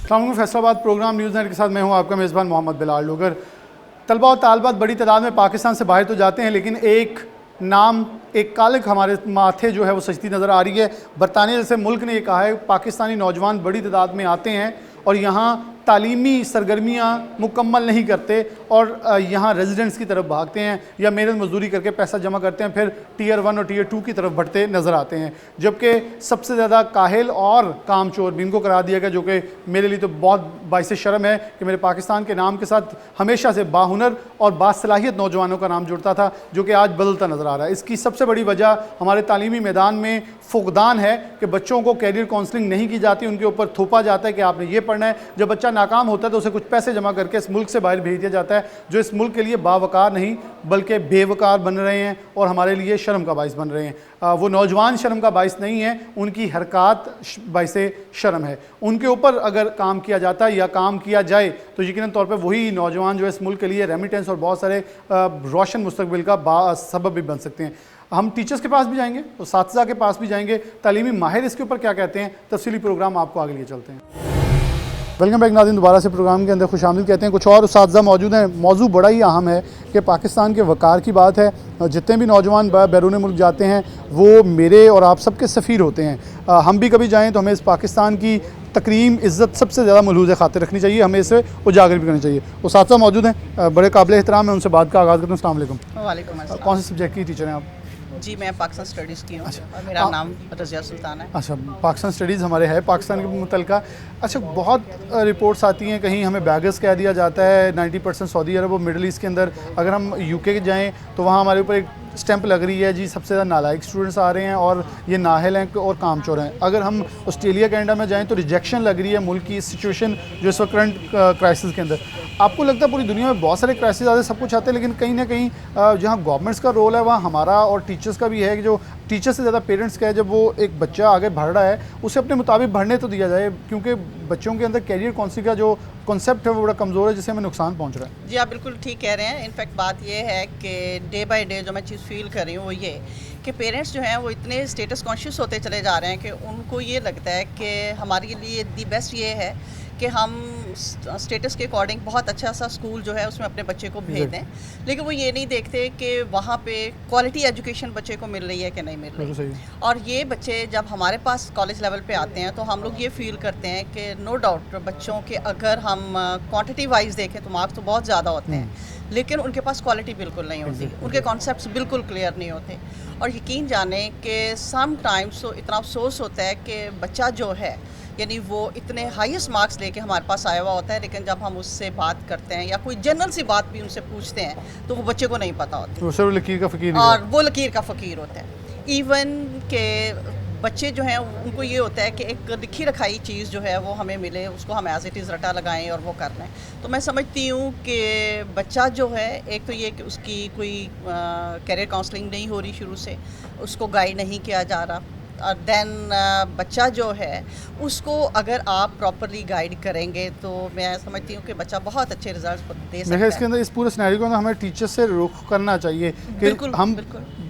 अस्सलाम Faisalabad programme news net के साथ मैं हूं आपका मेज़बान मोहम्मद बिलाल लोगर। तलबा और तालबात बड़ी तादाद में पाकिस्तान से बाहर तो जाते हैं, लेकिन एक नाम, एक कालिक हमारे माथे जो है वो सजती नज़र आ रही है। बरतानिया जैसे मुल्क ने ये कहा है पाकिस्तानी नौजवान बड़ी तादाद में आते हैं और यहाँ तालीमी सरगर्मियाँ मुकम्मल नहीं करते और यहाँ रेजिडेंट्स की तरफ भागते हैं या मेहनत मजदूरी करके पैसा जमा करते हैं, फिर टियर 1 और टियर 2 की तरफ बढ़ते नज़र आते हैं। जबकि सबसे ज़्यादा काहिल और कामचोर भी इनको करार दिया गया, जो कि मेरे लिए तो बहुत बाइस शर्म है कि मेरे पाकिस्तान के नाम के साथ हमेशा से बाहुनर और बासलाहियत नौजवानों का नाम जुड़ता था, जो कि आज बदलता नज़र आ रहा है। इसकी सबसे बड़ी वजह हमारे तालीमी मैदान में फुकदान है कि बच्चों को कैरियर काउंसलिंग नहीं की जाती, उनके ऊपर थोपा जाता है कि आपने ये पढ़ना है। जब बच्चा नाकाम होता है तो उसे कुछ पैसे जमा करके इस मुल्क से बाहर भेज दिया जाता है, जो इस मुल्क के लिए बावकार नहीं बल्कि बेवकार बन रहे हैं और हमारे लिए शर्म का बाइस बन रहे हैं। वो नौजवान शर्म का बाइस नहीं है, उनकी हरकत बाइस शर्म है। उनके ऊपर अगर काम किया जाता है या काम किया जाए तो यकीनन तौर पर वही नौजवान जो है इस मुल्क के लिए रेमिटेंस और बहुत सारे रोशन मुस्तकबिल का सबब भी बन सकते हैं। हम टीचर्स के पास भी जाएंगे और साथिज़ा के पास भी जाएंगे, तालीमी माहिर इसके ऊपर क्या कहते हैं, तफसीली प्रोग्राम आपको आगे लिए चलते हैं। वेलकम बैक नाज़रीन, दोबारा से प्रोग्राम के अंदर खुशामदीद कहते हैं। कुछ और साथिज़ा मौजूद हैं। मौजू बड़ा ही अहम है कि पाकिस्तान के वक़ार की बात है। जितने भी नौजवान बैरून मुल्क जाते हैं वो मेरे और आप सबके सफ़ीर होते हैं। हम भी कभी जाएँ तो हमें इस पाकिस्तान की तकरीम इज़्ज़त सबसे ज़्यादा मलहूज़ खातिर रखनी चाहिए, हमें इसे उजागर भी करनी चाहिए। वो साथिज़ा मौजूद हैं, बड़े काबिल एहतराम है, उनसे बात का आगाज़ करते हैं। अस्सलाम वालेकुम। वालेकुम अस्सलाम। कौन से सब्जेक्ट की टीचर हैं आप? जी, मैं पाकिस्तान स्टडीज़ की हूँ। अच्छा। और मेरा नाम रज़िया सुल्तान है। अच्छा, पाकिस्तान स्टडीज़ हमारे है पाकिस्तान के मुतल्लिका। अच्छा, बहुत रिपोर्ट्स आती हैं, कहीं हमें बैगर्स कह दिया जाता है। 90% सऊदी अरब और मिडल ईस्ट के अंदर अगर हम यूके जाएँ तो वहाँ हमारे ऊपर एक स्टैंप लग रही है जी, सबसे ज़्यादा नालायक स्टूडेंट्स आ रहे हैं और ये नाहल हैं और कामचोर हैं। अगर हम ऑस्ट्रेलिया कनाडा में जाएँ तो रिजेक्शन लग रही है मुल्क की सिचुएशन जो इस वक्त करंट क्राइसिस के अंदर। आपको लगता है पूरी दुनिया में बहुत सारे क्राइसिस आते, सब कुछ आते हैं, लेकिन कहीं ना कहीं जहाँ गवर्नमेंट्स का रोल है वहाँ हमारा और टीचर्स का भी है कि जो टीचर से ज़्यादा पेरेंट्स का है। जब वो एक बच्चा आगे बढ़ रहा है उसे अपने मुताबिक बढ़ने तो दिया जाए, क्योंकि बच्चों के अंदर कैरियर काउंसलिंग का जो कॉन्सेप्ट है वो बड़ा कमज़ोर है, जिससे हमें नुकसान पहुंच रहा है। जी, आप बिल्कुल ठीक कह रहे हैं। इनफैक्ट बात ये है कि डे बाय डे जो मैं चीज़ फील कर रही हूँ वो ये कि पेरेंट्स जो हैं वो इतने स्टेटस कॉन्शियस होते चले जा रहे हैं कि उनको ये लगता है कि हमारे लिए दी बेस्ट ये है कि हम स्टेटस के अकॉर्डिंग बहुत अच्छा सा स्कूल जो है उसमें अपने बच्चे को भेज दें, लेकिन वो ये नहीं देखते कि वहाँ पे क्वालिटी एजुकेशन बच्चे को मिल रही है कि नहीं मिल रही। और ये बच्चे जब हमारे पास कॉलेज लेवल पे आते हैं तो हम लोग ये फील करते हैं कि नो डाउट बच्चों के अगर हम क्वांटिटी वाइज देखें तो मार्क्स तो बहुत ज़्यादा होते हैं, लेकिन उनके पास क्वालिटी बिल्कुल नहीं होती, उनके कॉन्सेप्ट्स बिल्कुल क्लियर नहीं होते। और यकीन जाने कि सम टाइम्स तो इतना अफसोस होता है कि बच्चा जो है यानी वो इतने हाईएस्ट मार्क्स लेके हमारे पास आया हुआ होता है, लेकिन जब हम उससे बात करते हैं या कोई जनरल सी बात भी उनसे पूछते हैं तो वो बच्चे को नहीं पता होती, वो लकीर का फ़कीर और वो लकीर का फ़कीर होता है। इवन के बच्चे जो हैं उनको ये होता है कि एक लिखी रखाई चीज़ जो है वो हमें मिले, उसको हम एज इट इज़ रटा लगाएं और वो कर लें। तो मैं समझती हूँ कि बच्चा जो है, एक तो ये कि उसकी कोई कैरियर काउंसलिंग नहीं हो रही शुरू से, उसको गाइड नहीं किया जा रहा, और देन बच्चा जो है उसको अगर आप प्रॉपरली गाइड करेंगे तो मैं समझती हूँ कि बच्चा बहुत अच्छे रिजल्ट्स दे सकता है। इसके अंदर इस पूरे सिनेरियो के अंदर हमें टीचर से रुख करना चाहिए कि हम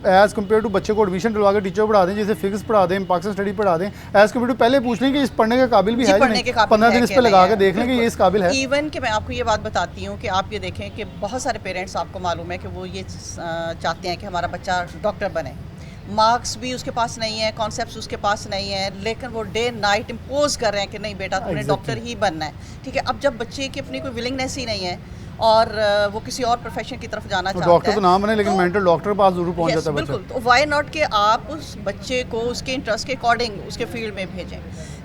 एज़ कम्पेयर टू बच्चे को एडमिशन दिलवा के टीचर पढ़ा दें, जैसे फिजिक्स पढ़ा दें, पाकिस्तान स्टडी पढ़ा दें, एज़ कम्पेयर टू पहले पूछ लें कि इस पढ़ने के काबिल भी है, 15 दिन इस पर लगा के देख लें कि ये इस काबिल है। इवन कि मैं आपको ये बात बताती हूँ कि आप ये देखें कि बहुत सारे पेरेंट्स, आपको मालूम है कि वो ये चाहते हैं कि हमारा बच्चा डॉक्टर बने, मार्क्स भी उसके पास नहीं है, कॉन्सेप्ट्स उसके पास नहीं है, लेकिन वो डे नाइट इम्पोज कर रहे हैं कि नहीं बेटा तुमने डॉक्टर ही बनना है। ठीक है, अब जब बच्चे की अपनी कोई विलिंगनेस ही नहीं है और वो किसी और प्रोफेशन की तरफ जाना चाहता है, डॉक्टर तो नाम बने लेकिन मेंटल डॉक्टर के पास जरूर पहुंच जाता है बच्चा। बिल्कुल, तो व्हाई नॉट कि आप उस बच्चे को उसके इंटरेस्ट के अकॉर्डिंग उसके फील्ड में भेजें।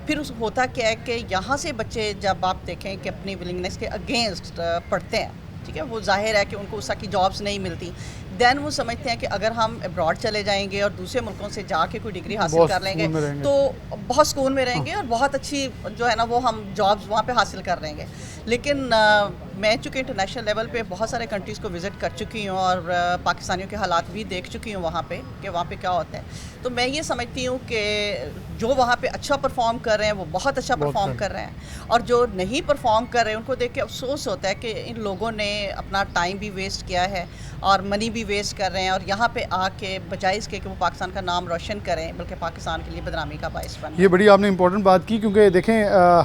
फिर उस होता क्या है कि यहाँ से बच्चे जब आप देखें कि अपनी विलिंगनेस के अगेंस्ट पढ़ते हैं, ठीक है, वो जाहिर है कि उनको उस की जॉब्स नहीं मिलती, देन वो समझते हैं कि अगर हम अब्रॉड चले जाएंगे और दूसरे मुल्कों से जाके कोई डिग्री हासिल कर लेंगे तो बहुत सुकून में रहेंगे और बहुत अच्छी जो है ना वो हम जॉब्स वहाँ पे हासिल कर लेंगे। लेकिन मैं चूँकि इंटरनेशनल लेवल पे बहुत सारे कंट्रीज़ को विज़िट कर चुकी हूँ और पाकिस्तानियों के हालात भी देख चुकी हूँ वहाँ पे कि वहाँ पे क्या होता है, तो मैं ये समझती हूँ कि जो वहाँ पे अच्छा परफॉर्म कर रहे हैं वो बहुत अच्छा परफॉर्म कर रहे हैं, और जो नहीं परफॉर्म कर रहे हैं उनको देख के अफसोस होता है कि इन लोगों ने अपना टाइम भी वेस्ट किया है और मनी भी भी वेस्ट कर रहे हैं और यहाँ पे आके बजाय इसके कि वो पाकिस्तान का नाम रोशन करें बल्कि पाकिस्तान के लिए बदनामी का बायस बन ये बड़ी आपने इंपॉर्टेंट बात की, क्योंकि देखें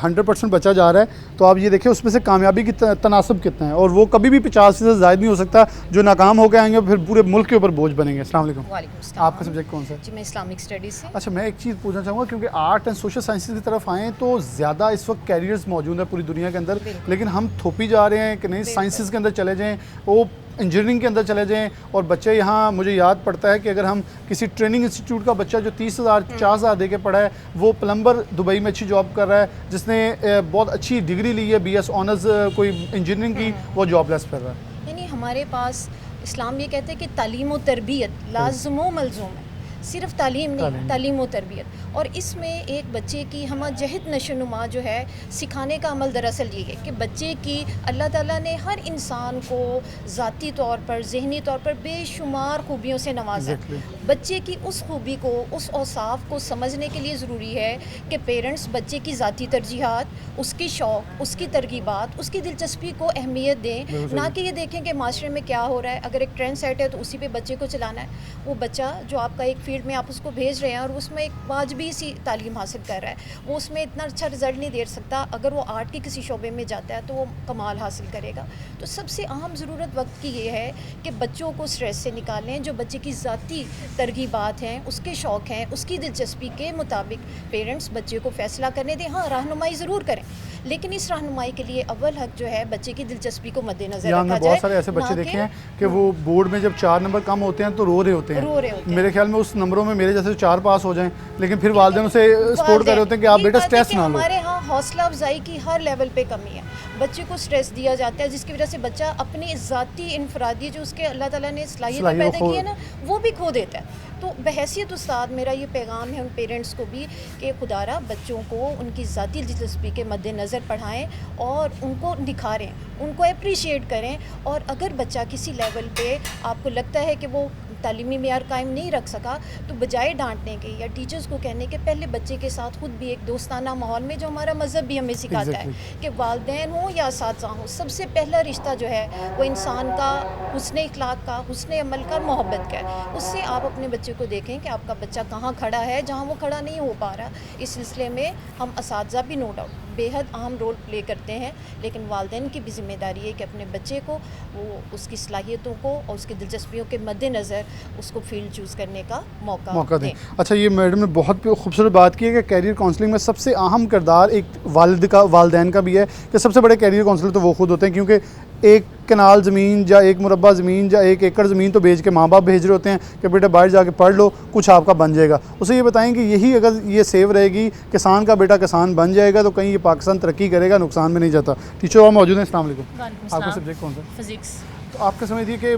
100% बचा जा रहा है, तो आप ये देखें उसमें से कामयाबी की तनासब कितना है, और वो कभी भी 50% ज़ायद नहीं हो सकता। जो नाकाम होकर आएंगे फिर पूरे मुल्क के ऊपर बोझ बनेंगे। अस्सलाम वालेकुम। वालेकुम अस्सलाम। आपका सब्जेक्ट कौन सा है? जी मैं इस्लामिक स्टडीज़ से। अच्छा, मैं एक चीज़ पूछना चाहूँगा, क्योंकि आर्ट एंड सोशल साइंसेज की तरफ आएँ तो ज़्यादा इस वक्त कैरियर्स मौजूद है पूरी दुनिया के अंदर, लेकिन हम थोपी जा रहे हैं कि नहीं साइंसेज के अंदर चले जाएँ, वो इंजीनियरिंग के अंदर चले जाएँ। और बच्चे यहाँ, मुझे याद पड़ता है कि अगर हम किसी ट्रेनिंग इंस्टीट्यूट का बच्चा जो 30,000 50,000 दे के पढ़ा है, वो प्लम्बर दुबई में अच्छी जॉब कर रहा है, जिसने बहुत अच्छी डिग्री ली है BS ऑनर्स कोई इंजीनियरिंग की, वो जॉबलेस कर रहा है। यानी हमारे पास इस्लाम ये कहते हैं कि तालीम व तरबियत लाज़िम व मलज़ूम है, सिर्फ तालीम नहीं, तालीम व तरबियत। और इसमें एक बच्चे की हम जहद नशोनुमा जो है सिखाने का अमल दरअसल ये है कि बच्चे की अल्लाह ताला ने हर इंसान को ज़ाती तौर पर, ज़हनी तौर पर बेशुमार खूबियों से नवाजा है। बच्चे की उस खूबी को, उस औसाफ को समझने के लिए ज़रूरी है कि पेरेंट्स बच्चे की ज़ाती तरजीहात, उसकी शौक़, उसकी तरगीबात, उसकी दिलचस्पी को अहमियत दें, ना कि ये देखें कि माशरे में क्या हो रहा है। अगर एक ट्रेंड सेट है तो उसी पे बच्चे को चलाना है। वो बच्चा जो आपका एक फील्ड में आप उसको भेज रहे हैं और उसमें एक वाजबी सी तालीम हासिल कर रहा है, वो उसमें इतना अच्छा रिजल्ट नहीं दे सकता। अगर वो आर्ट के किसी शोबे में जाता है तो वो कमाल हासिल करेगा। तो सबसे अहम ज़रूरत वक्त की ये है कि बच्चों को स्ट्रेस से निकालें। जो बच्चे की ज़ाती तरगीबात हैं, उसके शौक़ हैं, उसकी दिलचस्पी के मुताबिक पेरेंट्स बच्चे को फ़ैसला करने दें। हाँ, रहनुमाई ज़रूर करें, लेकिन इस रहनुमाई के लिए अव्वल हक जो है बच्चे की दिलचस्पी को मद्देनजर रखा जाए। बहुत सारे ऐसे बच्चे देखे हैं कि वो बोर्ड में जब 4 नंबर कम होते हैं तो रो रहे होते हैं। मेरे ख्याल में उस नंबरों में मेरे जैसे 4 पास हो जाएं, लेकिन फिर वालिदैन से सपोर्ट कर रहे होते हैं कि आप बेटा स्ट्रेस ना लो। हमारे यहाँ हौसला अफजाई की हर लेवल पे कमी है। बच्चे को स्ट्रेस दिया जाता है जिसकी वजह से बच्चा अपनी ज़ाती इनफरादी जो उसके अल्लाह ताला ने सलाहियत पैदा की है ना, वो भी खो देता है। तो बहैसियत उस्ताद मेरा ये पैगाम है उन पेरेंट्स को भी कि खुदारा बच्चों को उनकी ज़ाती दिलचस्पी के मद्देनज़र पढ़ाएं और उनको निखारें, उनको अप्रिशिएट करें। और अगर बच्चा किसी लेवल पे आपको लगता है कि वो तालीमी मेयार कायम नहीं रख सका, तो बजाय डांटने के या टीचर्स को कहने के पहले बच्चे के साथ खुद भी एक दोस्ताना माहौल में, जो हमारा मज़हब भी हमें सिखाता है कि वालिदैन हो या साथी हो, सबसे पहला रिश्ता जो है वो इंसान का हुस्न इखलाक का, हुस्न अमल का, मोहब्बत का है। उससे आप अपने बच्चे को देखें कि आपका बच्चा कहाँ खड़ा है, जहाँ वो खड़ा नहीं हो पा रहा। इस सिलसिले में हम असातिज़ा भी नो डाउट बेहद अहम रोल प्ले करते हैं, लेकिन वालिदैन की भी ज़िम्मेदारी है कि अपने बच्चे को वो उसकी सलाहियतों को और उसकी दिलचस्पियों के मद्देनज़र उसको फील्ड चूज़ करने का मौका दें। अच्छा, ये मैडम ने बहुत खूबसूरत बात की है कि कैरियर काउंसलिंग में सबसे अहम किरदार एक वालिदैन का भी है, कि सबसे बड़े कैरियर काउंसलर तो वो खुद होते हैं, क्योंकि एक कनाल ज़मीन या एक मुरब्बा ज़मीन या 1 एकड़ ज़मीन तो बेच के माँ बाप भेज रहे होते हैं कि बेटा बाहर जाके पढ़ लो, कुछ आपका बन जाएगा। उसे ये बताएं कि यही अगर ये सेव रहेगी, किसान का बेटा किसान बन जाएगा, तो कहीं ये पाकिस्तान तरक्की करेगा, नुकसान में नहीं जाता। टीचर वहाँ मौजूद हैं। अस्सलाम वालेकुम। आपका सब्जेक्ट कौन सा? फिज़िक्स। तो आपका समझिए कि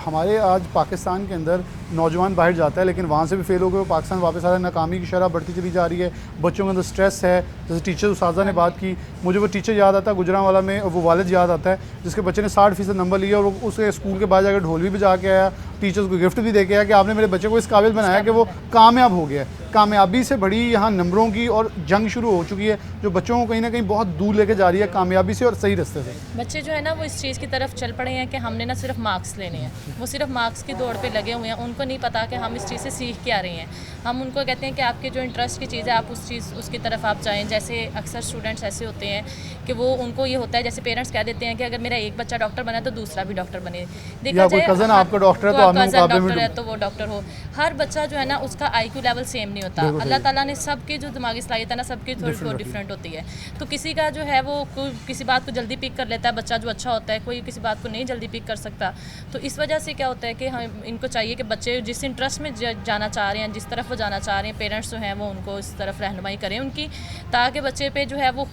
हमारे आज पाकिस्तान के अंदर नौजवान बाहर जाता है, लेकिन वहाँ से भी फेल हो गए, पाकिस्तान वापस आ रहा है, नाकामी की शरह बढ़ती चली जा रही है, बच्चों के अंदर स्ट्रेस है। जैसे टीचर उस्तादा ने बात की, मुझे वो टीचर याद आता है गुजरांवाला में, वो वालिद याद आता है जिसके बच्चे ने 60% नंबर लिया और उसके स्कूल के बाद जाकर ढोल भी बजा के आया, टीचर्स को गिफ्ट भी दे के आया कि आपने मेरे बच्चे को इस काबिल बनाया कि वो कामयाब हो गया है। कामयाबी से बड़ी यहाँ नंबरों की और जंग शुरू हो चुकी है, जो बच्चों को कहीं ना कहीं बहुत दूर लेके जा रही है कामयाबी से और सही रास्ते से। बच्चे जो है ना वो इस चीज़ की तरफ चल पड़े हैं कि हमने ना सिर्फ मार्क्स लेने हैं, वो सिर्फ मार्क्स की दौड़ पे लगे हुए हैं। उनको नहीं पता कि हम इस चीज़ से सीख के आ रहे हैं। हम उनको कहते हैं कि आपके जो इंटरेस्ट की चीज़ है आप उसकी तरफ आप जाएँ। जैसे अक्सर स्टूडेंट्स ऐसे होते हैं कि वो उनको ये होता है, जैसे पेरेंट्स कह देते हैं कि अगर मेरा एक बच्चा डॉक्टर बना तो दूसरा भी डॉक्टर बने, देखा जाए कज़न आपका डॉक्टर है तो वो डॉक्टर हो। हर बच्चा जो है ना उसका IQ लेवल सेम नहीं होता। अल्लाह ताला ने सबके जो दिमागी सलाहियत है ना सबकी थोड़ी डिफरेंट होती है। तो किसी का जो है वो किसी बात को जल्दी पिक कर लेता है बच्चा जो अच्छा होता है, कोई किसी बात को नहीं जल्दी पिक कर सकता। तो इस वजह से क्या होता है कि हम इनको चाहिए कि बच्चे जिस इंटरेस्ट में जाना चाह रहे हैं, जिस तरफ वो जाना चाह रहे हैं, पेरेंट्स जो हैं वो उनको इस तरफ रहनुमाई करें उनकी, ताकि बच्चे पे जो है वो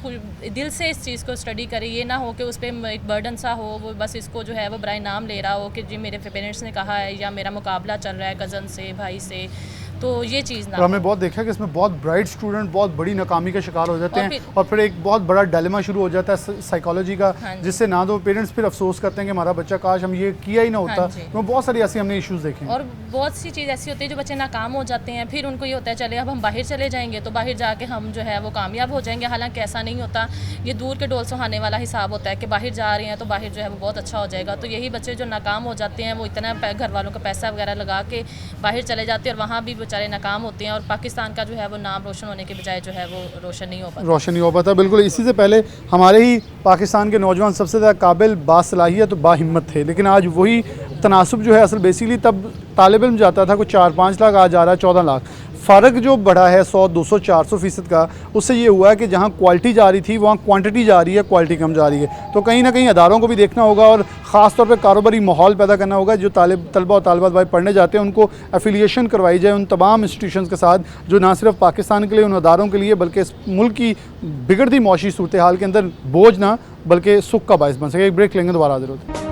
दिल से इस चीज़ को स्टडी करे। ये ना हो कि उस पर एक बर्डन सा हो, वो बस इसको जो है वो बराए नाम ले रहा हो कि जी मेरे पेरेंट्स ने कहा है या मेरा मुकाबला चल रहा है कज़न से, भाई से। तो ये चीज़ ना और हमने बहुत देखा कि इसमें बहुत ब्राइट स्टूडेंट बहुत बड़ी नाकामी का शिकार हो जाते और हैं और फिर एक बहुत बड़ा डायलेमा शुरू हो जाता है साइकोलॉजी का, हाँ जी। जिससे ना तो पेरेंट्स फिर अफसोस करते हैं कि हमारा बच्चा काश हम ये किया ही ना होता। हाँ जी। तो बहुत सारी ऐसी हमने इश्यूज देखे हैं। और बहुत सी चीज़ ऐसी होती है जो बच्चे नाकाम हो जाते हैं, फिर उनको ये होता है चले अब हम बाहर चले जाएंगे तो बाहर जाके हम जो है वो कामयाब हो जाएंगे, हालांकि ऐसा नहीं होता। ये दूर के डोल सुहाने वाला हिसाब होता है कि बाहर जा रहे हैं तो बाहर जो है वो बहुत अच्छा हो जाएगा। तो यही बच्चे जो नाकाम हो जाते हैं वो इतना घर वालों का पैसा वगैरह लगा के बाहर चले जाते हैं और वहाँ भी बेचारे नाकाम होते हैं और पाकिस्तान का जो है वो नाम रोशन होने के बजाय जो है वो रोशन नहीं हो पाता। रोशन नहीं हो पाता, बिल्कुल। इसी से पहले हमारे ही पाकिस्तान के नौजवान सबसे ज़्यादा काबिल, बासलाहियत तो बाहिम्मत थे, लेकिन आज वही तनासुब जो है असल बेसिकली तब तालिब इल्म जाता था कुछ 4-5 लाख, आज आ रहा है 14 लाख। फ़र्क जो बढ़ा है 100, 200, 400% का, उससे ये हुआ है कि जहाँ क्वालिटी जा रही थी वहाँ क्वांटिटी जा रही है, क्वालिटी कम जा रही है। तो कहीं ना कहीं अदारों को भी देखना होगा और ख़ास तौर पे कारोबारी माहौल पैदा करना होगा। जो तलबा और तालिबात भाई पढ़ने जाते हैं उनको एफिलिएशन करवाई जाए उन तमाम इंस्टीट्यूशंस के साथ जो ना सिर्फ पाकिस्तान के लिए, उन अदारों के लिए, बल्कि इस मुल्क की बिगड़ती मौशी सूरत हाल के अंदर बोझ ना बल्कि सुख का बायस बन सके। एक ब्रेक लेंगे, दोबारा हाजिर होते हैं।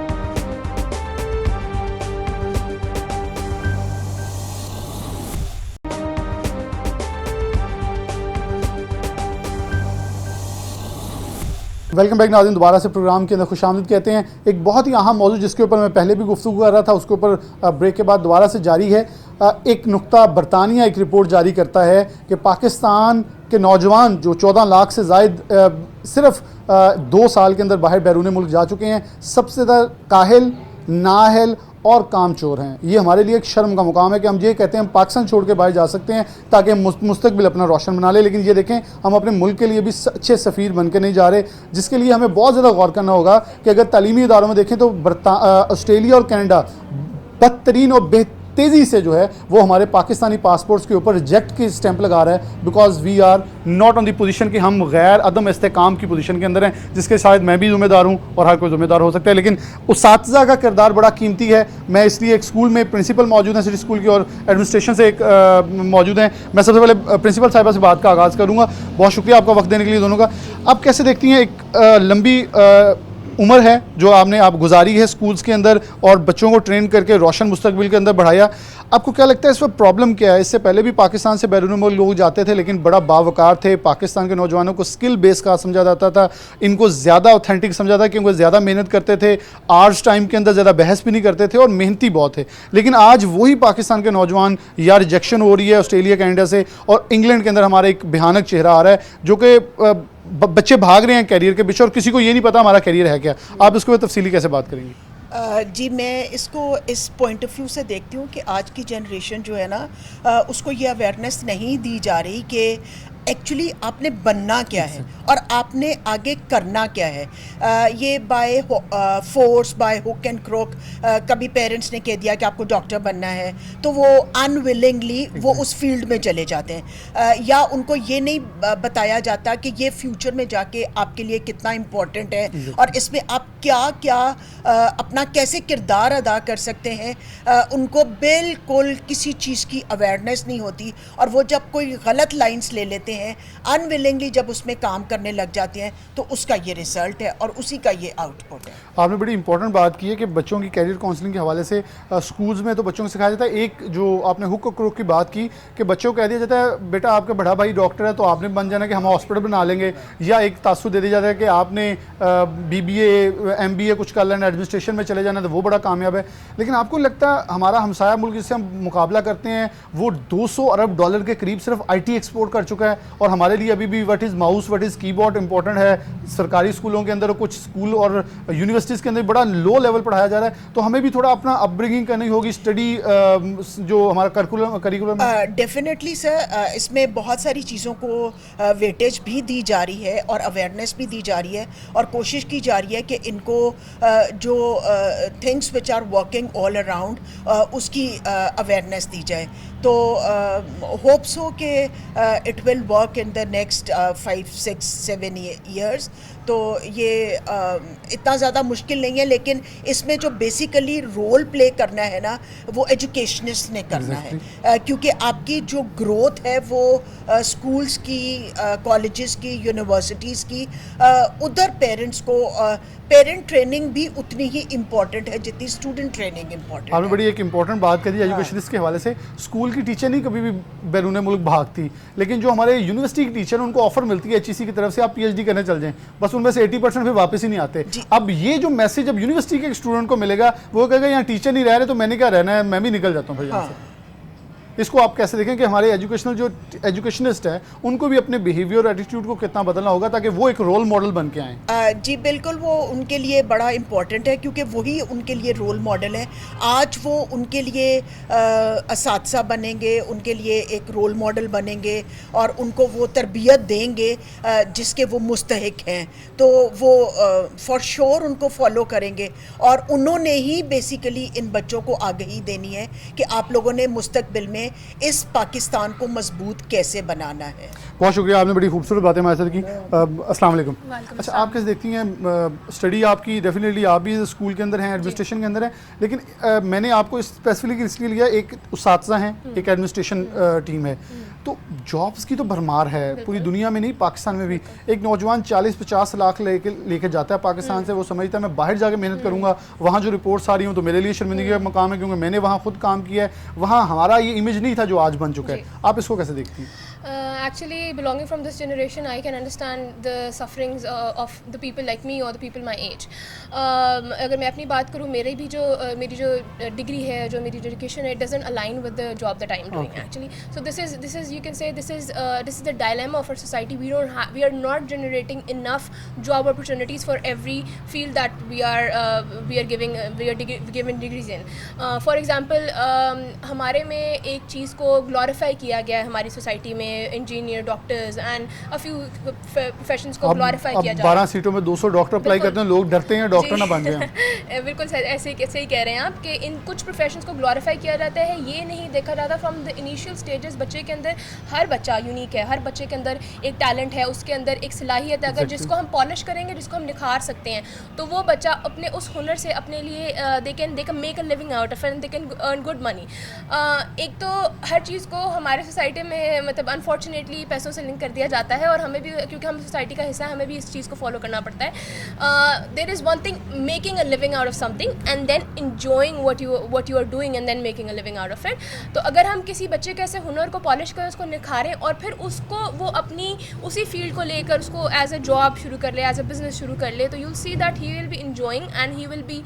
वेलकम बैक नाज़रीन, दोबारा से प्रोग्राम के अंदर खुशामदीद कहते हैं। एक बहुत ही अहम मौजूद जिसके ऊपर मैं पहले भी गुफ्तगू कर रहा था, उसके ऊपर ब्रेक के बाद दोबारा से जारी है। एक नुक्ता, बरतानिया एक रिपोर्ट जारी करता है कि पाकिस्तान के नौजवान जो 14 लाख से ज़ायद सिर्फ 2 साल के अंदर बाहर बैरून मुल्क जा चुके हैं, सबसे ज़्यादा काहिल, नाअहल और कामचोर हैं। ये हमारे लिए एक शर्म का मुकाम है कि हम ये कहते हैं हम पाकिस्तान छोड़ के बाहर जा सकते हैं ताकि हम मुस्तकबिल अपना रोशन बना लें, लेकिन ये देखें हम अपने मुल्क के लिए भी अच्छे सफ़ीर बन के नहीं जा रहे, जिसके लिए हमें बहुत ज़्यादा गौर करना होगा कि अगर तालीमी इदारों में देखें तो ऑस्ट्रेलिया और कनाडा बदतरीन और तेज़ी से जो है वो हमारे पाकिस्तानी पासपोर्ट्स के ऊपर रिजेक्ट की स्टैंप लगा रहा है, because we are not on the position कि हम गैर अदम इस्तेकाम की पोजीशन के अंदर हैं, जिसके शायद मैं भी ज़िम्मेदार हूँ और हर कोई ज़िम्मेदार हो सकता है। लेकिन उसातिज़ा का किरदार बड़ा कीमती है। मैं इसलिए एक स्कूल में प्रिंसिपल मौजूद हैं, सिटी स्कूल की, और एडमिनिस्ट्रेशन से एक मौजूद हैं। मैं सबसे पहले प्रिंसिपल साहिबा से बात का आगाज़ करूँगा। बहुत शुक्रिया आपका वक्त देने के लिए दोनों का। आप कैसे देखती हैं, एक लंबी उम्र है जो आप गुजारी है स्कूल्स के अंदर और बच्चों को ट्रेन करके रोशन मुस्तकबिल के अंदर बढ़ाया, आपको क्या लगता है इस पर प्रॉब्लम क्या है? इससे पहले भी पाकिस्तान से बैरून मुल्क लोग जाते थे लेकिन बड़ा बावकार थे। पाकिस्तान के नौजवानों को स्किल बेस का समझा जाता था, इनको ज़्यादा ऑथेंटिक समझा था क्योंकि ज़्यादा मेहनत करते थे, आर्ट्स टाइम के अंदर ज़्यादा बहस भी नहीं करते थे और मेहनती बहुत थे। लेकिन आज वही पाकिस्तान के नौजवान या रिजेक्शन हो रही है ऑस्ट्रेलिया कनाडा से, और इंग्लैंड के अंदर हमारा एक भयानक चेहरा आ रहा है जो कि बच्चे भाग रहे हैं कैरियर के पीछे और किसी को ये नहीं पता हमारा कैरियर है क्या। आप इसको तफसीली कैसे बात करेंगे? जी, मैं इसको इस पॉइंट ऑफ व्यू से देखती हूँ कि आज की जनरेशन जो है ना, उसको ये अवेयरनेस नहीं दी जा रही कि एक्चुअली आपने बनना क्या है और आपने आगे करना क्या है। ये by force, by hook and crook, कभी पेरेंट्स ने कह दिया कि आपको डॉक्टर बनना है तो वो अनविलिंगली वो उस फील्ड में चले जाते हैं, या उनको ये नहीं बताया जाता कि ये फ्यूचर में जाके आपके लिए कितना इम्पोर्टेंट है और इसमें आप क्या क्या अपना कैसे किरदार अदा कर सकते हैं। उनको बिल्कुल किसी चीज़ की अवेयरनेस नहीं होती और वो जब कोई गलत लाइंस ले लेते हैं, अनविलिंगली जब उसमें काम करने लग जाते हैं, तो उसका ये रिजल्ट है और उसी का ये आउटपुट है। आपने बड़ी इंपॉर्टेंट बात की है कि बच्चों की कैरियर काउंसलिंग के हवाले से स्कूल्स में तो बच्चों को सिखाया जाता है। एक जो आपने हुक और क्रोक की बात की कि बच्चों को कह दिया जाता है बेटा आपका बड़ा भाई डॉक्टर है तो आपने बन जाना कि हम हॉस्पिटल बना लेंगे, या एक तासुर दे दिया जाता है कि आपने BBA MBA कुछ कर लेना, एडमिनिस्ट्रेशन में चले जाना तो वो बड़ा कामयाब है। लेकिन आपको लगता है हमारा हमसाया मुल्क जिससे हम मुकाबला करते हैं वो $200 अरब के करीब सिर्फ IT एक्सपोर्ट कर चुका है, और हमारे लिए अभी भी what is mouse what is keyboard important है। सरकारी स्कूलों के अंदर, कुछ स्कूल और यूनिवर्सिटीज़ के अंदर बड़ा लो लेवल पढ़ाया जा रहा है। तो हमें भी थोड़ा अपना अपब्रिंगिंग करनी होगी, स्टडी जो हमारा करिकुलम है। डेफिनेटली सर, इसमें बहुत सारी चीज़ों को वेटेज भी दी जा रही है और अवेयरनेस भी दी जा रही है और कोशिश की जा रही है कि इनको जो things which are working all around उसकी अवेयरनेस दी जाए। तो होप्स हो कि it will work in the next 5, 6, 7 years. तो ये इतना ज़्यादा मुश्किल नहीं है, लेकिन इसमें जो बेसिकली रोल प्ले करना है ना, वो एजुकेशनिस्ट ने करना है, क्योंकि आपकी जो ग्रोथ है वो स्कूल्स की, कॉलेजेस की, यूनिवर्सिटीज़ की, उधर पेरेंट्स को पेरेंट ट्रेनिंग भी उतनी ही इम्पॉर्टेंट है जितनी स्टूडेंट ट्रेनिंग इम्पॉर्टेंट है। आपने बड़ी एक इंपॉर्टेंट बात करी एजुकेशनिस्ट के हवाले से। स्कूल की टीचर नहीं कभी भी बैरून मुल्क भागती, लेकिन जो हमारे यूनिवर्सिटी की टीचर उनको ऑफर मिलती है HEC की तरफ से, आप PhD करने चल जाएं, बस उनमें से 80% फिर वापस ही नहीं आते। अब ये जो मैसेज अब यूनिवर्सिटी के स्टूडेंट को मिलेगा, वो कहेगा यहाँ टीचर नहीं रह रहे तो मैंने क्या रहना है, मैं भी निकल जाता हूँ फिर यहाँ से। इसको आप कैसे देखें कि हमारे एजुकेशनिस्ट है उनको भी अपने बिहेवियर और एटीट्यूड को कितना बदलना होगा ताकि वो एक रोल मॉडल बन के आएँ? जी बिल्कुल, वो उनके लिए बड़ा इम्पॉर्टेंट है, क्योंकि वही उनके लिए रोल मॉडल है। आज वो उनके लिए असातिज़ा बनेंगे, उनके लिए एक रोल मॉडल बनेंगे और उनको वो तरबियत देंगे जिसके वो मुस्तहिक हैं, तो वो फॉर श्योर उनको फॉलो करेंगे। और उन्होंने ही बेसिकली इन बच्चों को आगाही देनी है कि आप लोगों ने मुस्तकबिल में इस पाकिस्तान को मजबूत कैसे बनाना है। बहुत शुक्रिया, आपने बड़ी खूबसूरत बातें हमारे साथ की। अस्सलाम वालेकुम। अच्छा, आप कैसे देखती हैं स्टडी आपकी? डेफिनेटली आप भी स्कूल के अंदर हैं, एडमिनिस्ट्रेशन के अंदर हैं, लेकिन मैंने आपको स्पेसिफिकली इसलिए लिया, एक उस्तादज़ा हैं, एक एडमिनिस्ट्रेशन टीम है, तो जॉब्स की तो भरमार है पूरी दुनिया में, नहीं पाकिस्तान में भी। एक नौजवान 40-50 लाख लेके जाता है पाकिस्तान से, वो समझता है मैं बाहर जाके मेहनत करूँगा, वहाँ जो रिपोर्ट्स आ रही हूँ तो मेरे लिए शर्मिंदगी का मकाम है, क्योंकि मैंने वहाँ खुद काम किया है, वहाँ हमारा ये इमेज नहीं था जो आज बन चुका है। आप इसको कैसे देखती हैं? Actually, belonging from this generation, I can understand the sufferings of the people like me or the people my age. अगर मैं अपनी बात करूँ, मेरी जो डिग्री है, जो मेरी एजुकेशन है, it doesn't align with the job that I am doing actually. So this is you can say this is the dilemma of our society. We are not generating enough job opportunities for every field that we are giving degrees in. For example, हमारे में एक चीज़ को glorify किया गया है हमारी society में, engineer, doctors and a few professions को ग्लोरीफाई किया जा रहा है। 12 सीटों में 200 डॉक्टर अप्लाई करते हैं, लोग डरते हैं डॉक्टर ना बन जाए। बिल्कुल ऐसे ही कह रहे हैं आप कि इन कुछ प्रोफेशंस को ग्लोरीफाई किया जाता है। ये नहीं देखा जाता फ्रॉम द इनिशियल स्टेजेस, बच्चे के अंदर, हर बच्चा यूनिक है, हर बच्चे के अंदर एक टैलेंट है, उसके अंदर एक सलाहियत है, अगर जिसको हम पॉलिश करेंगे, जिसको हम निखार सकते हैं, तो वो बच्चा अपने उस हुनर से अपने लिए they can make a living out of and they can earn good money. एक तो हर चीज़ को हमारे सोसाइटी में मतलब अनफॉर्चुनेटली पैसों से लिंक कर दिया जाता है, और हमें भी, क्योंकि हम सोसाइटी का हिस्सा है, हमें भी इस चीज़ को फॉलो करना पड़ता है। There is one thing making a living out of something and then enjoying what you are doing and then making a living out of it. तो अगर हम किसी बच्चे के ऐसे हुनर को पॉलिश करें, उसको निखारें, और फिर उसको वो अपनी उसी फील्ड को लेकर उसको एज अ जॉब शुरू कर ले, एज अ बिजनेस शुरू कर ले, तो you will see that he will be enjoying and he will be